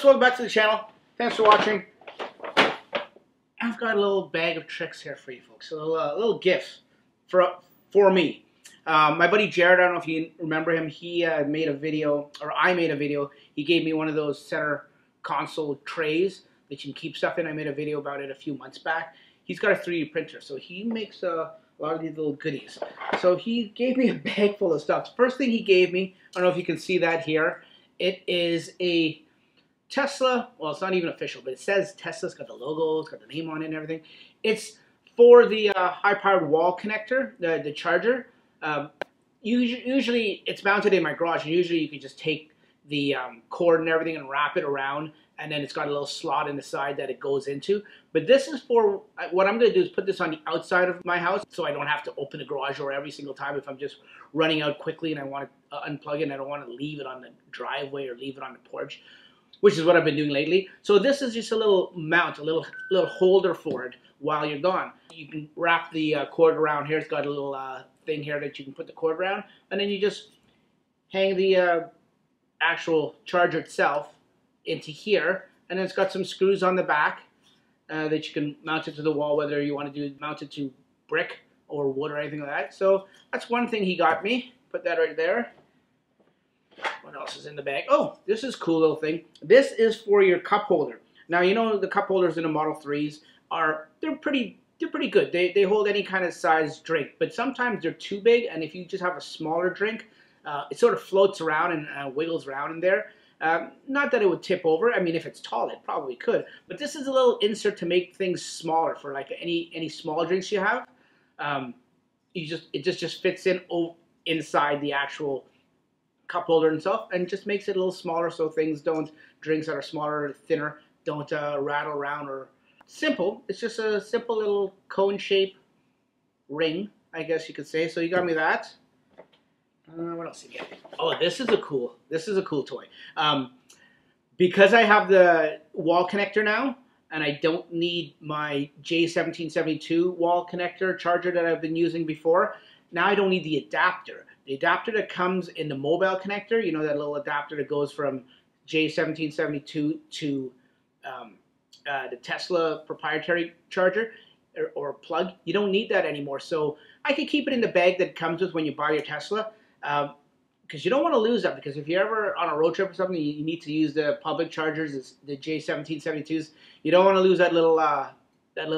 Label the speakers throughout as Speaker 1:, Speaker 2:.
Speaker 1: folks, welcome back to the channel. Thanks for watching. I've got a little bag of tricks here for you folks. A little gift for me. My buddy Jared, I don't know if you remember him, he made a video, or I made a video. He gave me one of those center console trays that you can keep stuff in. I made a video about it a few months back. He's got a 3D printer, so he makes a lot of these little goodies. So he gave me a bag full of stuff. First thing he gave me, I don't know if you can see that here, it is a Tesla, well, it's not even official, but it says Tesla. It's got the logo, it's got the name on it and everything. It's for the high-powered wall connector, the charger. Usually it's mounted in my garage, and usually you can just take the cord and everything and wrap it around, and then it's got a little slot in the side that it goes into. But this is for, what I'm going to do is put this on the outside of my house so I don't have to open the garage door every single time if I'm just running out quickly and I want to unplug it and I don't want to leave it on the driveway or leave it on the porch, which is what I've been doing lately. So this is just a little mount, a little holder for it while you're gone. You can wrap the cord around here. It's got a little thing here that you can put the cord around, and then you just hang the actual charger itself into here, and then it's got some screws on the back that you can mount it to the wall, whether you want to mount it to brick or wood or anything like that. So that's one thing he got me. Put that right there. What else is in the bag? Oh, this is a cool little thing. This is for your cup holder. Now, you know the cup holders in the Model 3s they're pretty good. They hold any kind of size drink, but sometimes they're too big, and if you just have a smaller drink, it sort of floats around and wiggles around in there. Not that it would tip over. I mean, if it's tall, it probably could. But this is a little insert to make things smaller for like any small drinks you have. It just fits in inside the actual cup holder and stuff, and just makes it a little smaller so drinks that are smaller, thinner, don't rattle around. Or simple. It's just a simple little cone shape ring, I guess you could say. So you got me that. What else did you get? Oh, this is a cool toy. Because I have the wall connector now, and I don't need my J1772 wall connector charger that I've been using before. Now I don't need the adapter. The adapter that comes in the mobile connector, you know, that little adapter that goes from J1772 to the Tesla proprietary charger or plug, you don't need that anymore. So I can keep it in the bag that comes with when you buy your Tesla, because you don't want to lose that, because if you're ever on a road trip or something, you need to use the public chargers, the J1772s, you don't want to lose that little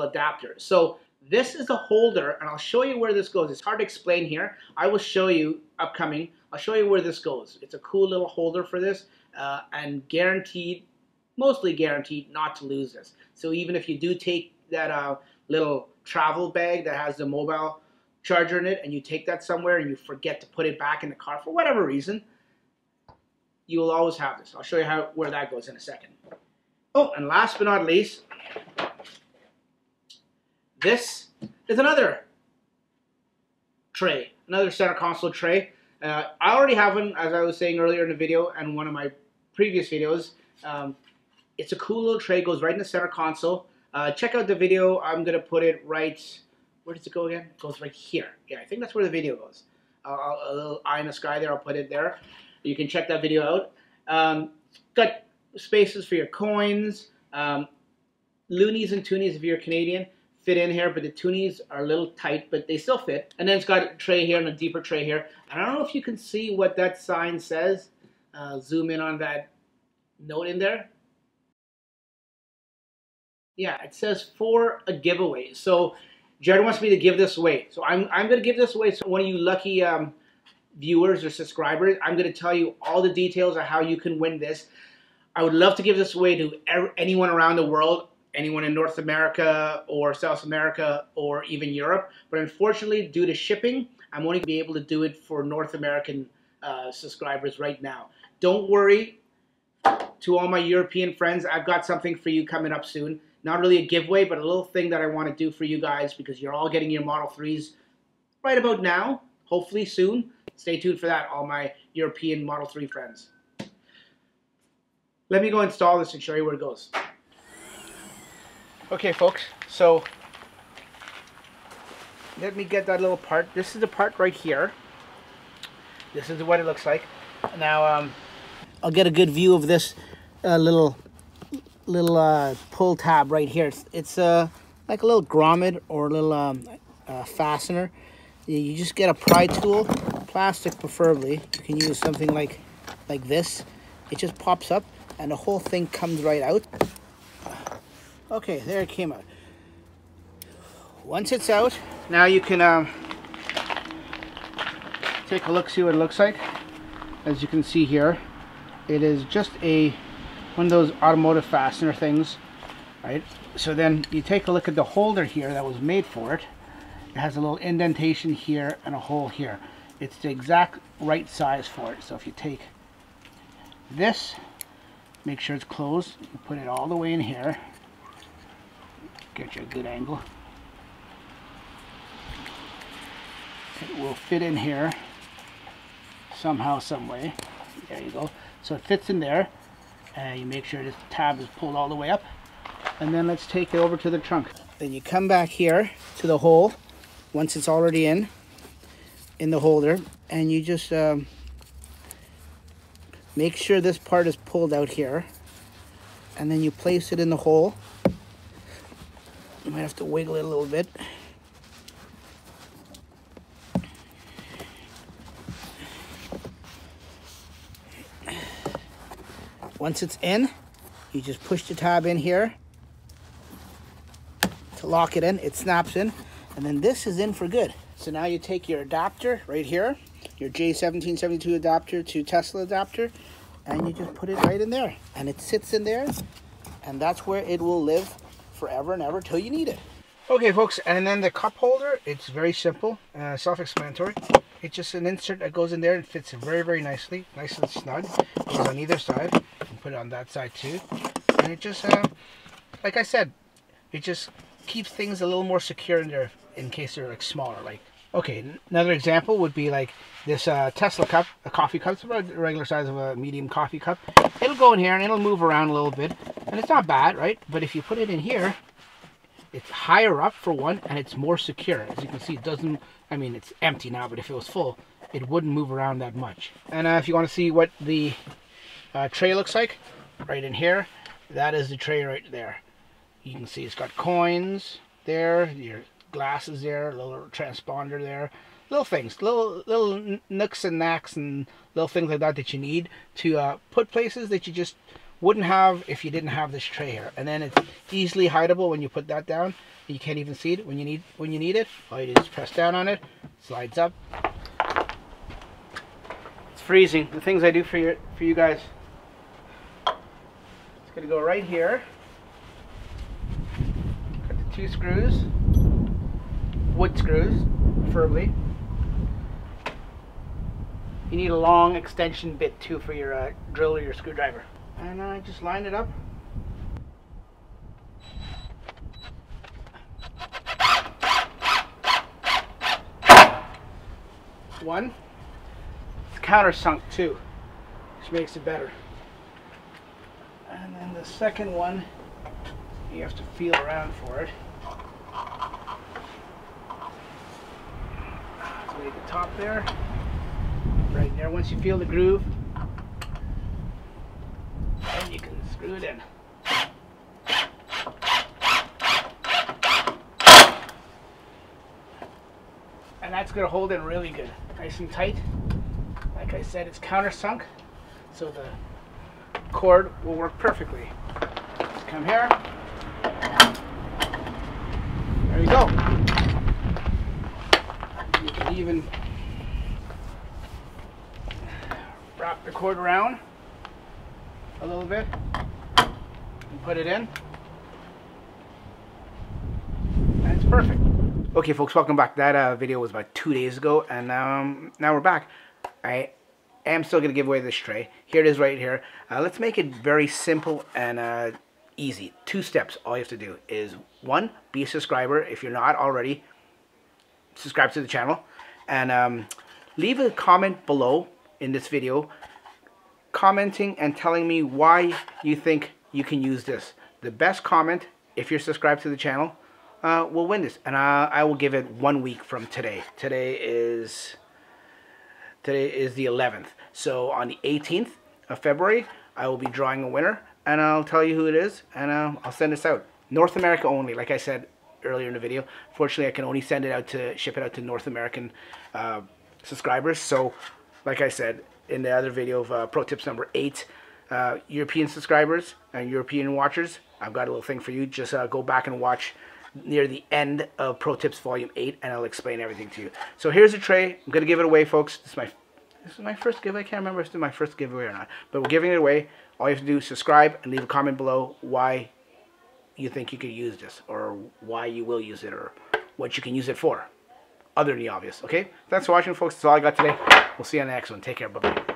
Speaker 1: adapter. So this is a holder, and I'll show you where this goes. It's hard to explain here. I will show you upcoming. I'll show you where this goes. It's a cool little holder for this, and mostly guaranteed not to lose this. So even if you do take that little travel bag that has the mobile charger in it, and you take that somewhere and you forget to put it back in the car for whatever reason, you will always have this. I'll show you where that goes in a second. Oh, and last but not least, this is another tray, another center console tray. I already have one, as I was saying earlier in the video and one of my previous videos. It's a cool little tray, goes right in the center console. Check out the video. I'm going to put it right, where does it go again? It goes right here. Yeah, I think that's where the video goes. A little eye in the sky there, I'll put it there. You can check that video out. Got spaces for your coins, loonies and toonies if you're Canadian. Fit in here, but the toonies are a little tight, but they still fit. And then it's got a tray here and a deeper tray here. And I don't know if you can see what that sign says. Zoom in on that note in there. Yeah, it says for a giveaway. So Jared wants me to give this away. So I'm going to give this away. So one of you lucky viewers or subscribers, I'm going to tell you all the details of how you can win this. I would love to give this away to anyone around the world. Anyone in North America or South America or even Europe. But unfortunately, due to shipping, I'm only going to be able to do it for North American subscribers right now. Don't worry, to all my European friends, I've got something for you coming up soon. Not really a giveaway, but a little thing that I want to do for you guys, because you're all getting your Model 3s right about now, hopefully soon. Stay tuned for that, all my European Model 3 friends. Let me go install this and show you where it goes. Okay, folks, so let me get that little part. This is the part right here. This is what it looks like. Now, I'll get a good view of this little little pull tab right here. It's like a little grommet or a little fastener. You just get a pry tool, plastic preferably. You can use something like this. It just pops up and the whole thing comes right out. Okay, there it came out. Once it's out, now you can take a look, see what it looks like. As you can see here, it is just one of those automotive fastener things, right? So then you take a look at the holder here that was made for it. It has a little indentation here and a hole here. It's the exact right size for it. So if you take this, make sure it's closed, you put it all the way in here, get you a good angle. It will fit in here somehow, some way. There you go. So it fits in there. You make sure this tab is pulled all the way up, and then let's take it over to the trunk. Then you come back here to the hole once it's already in the holder, and you just make sure this part is pulled out here, and then you place it in the hole. You might have to wiggle it a little bit. Once it's in, you just push the tab in here to lock it in. It snaps in, and then this is in for good. So now you take your adapter right here, your J1772 adapter to Tesla adapter, and you just put it right in there. And it sits in there, and that's where it will live forever and ever till you need it. Okay, folks, and then the cup holder, it's very simple, self-explanatory. It's just an insert that goes in there and fits very, very nicely, nice and snug. It goes on either side. You can put it on that side too. And it just, like I said, it just keeps things a little more secure in there in case they're like smaller. Like, okay, another example would be like this Tesla cup, a coffee cup. It's about the regular size of a medium coffee cup. It'll go in here and it'll move around a little bit, and it's not bad, right? But if you put it in here, it's higher up for one, and it's more secure. As you can see, it doesn't, I mean, it's empty now, but if it was full, it wouldn't move around that much. And if you want to see what the tray looks like, right in here, that is the tray right there. You can see it's got coins there, your glasses there, a little transponder there, little things, little nooks and knacks and little things like that that you need to put places that you just wouldn't have if you didn't have this tray here. And then it's easily hideable when you put that down. You can't even see it when you need it. All you do is press down on it, slides up. It's freezing. The things I do for you guys. It's gonna go right here. Got the 2 screws, wood screws, preferably. You need a long extension bit too for your drill or your screwdriver. And I just line it up. One. It's countersunk too, which makes it better. And then the second one, you have to feel around for it. So at the top there, right there. Once you feel the groove, and you can screw it in. And that's going to hold in really good, nice and tight. Like I said, it's countersunk, so the cord will work perfectly. Just come here. There you go. You can even wrap the cord around a little bit and put it in, and it's perfect. Okay, folks, welcome back. That video was about 2 days ago, and now we're back. I am still going to give away this tray. Here it is right here. Let's make it very simple and easy. 2 steps. All you have to do is, 1, be a subscriber. If you're not already, subscribe to the channel, and leave a comment below in this video commenting and telling me why you think you can use this. The best comment, if you're subscribed to the channel, will win this, and I will give it 1 week from today. Today is the 11th, so on the 18th of February I will be drawing a winner, and I'll tell you who it is, and I'll send this out. North America only, like I said earlier in the video. Fortunately, I can only ship it out to North American subscribers. So, like I said in the other video of pro tips number 8, European subscribers and European watchers, I've got a little thing for you. Just go back and watch near the end of Pro Tips Volume 8, and I'll explain everything to you. So here's a tray. I'm going to give it away, folks. This is my first giveaway. I can't remember if it's my first giveaway or not. But we're giving it away. All you have to do is subscribe and leave a comment below why you think you could use this, or why you will use it, or what you can use it for, other than the obvious. Okay? Thanks for watching, folks. That's all I got today. We'll see you on the next one. Take care. Bye-bye.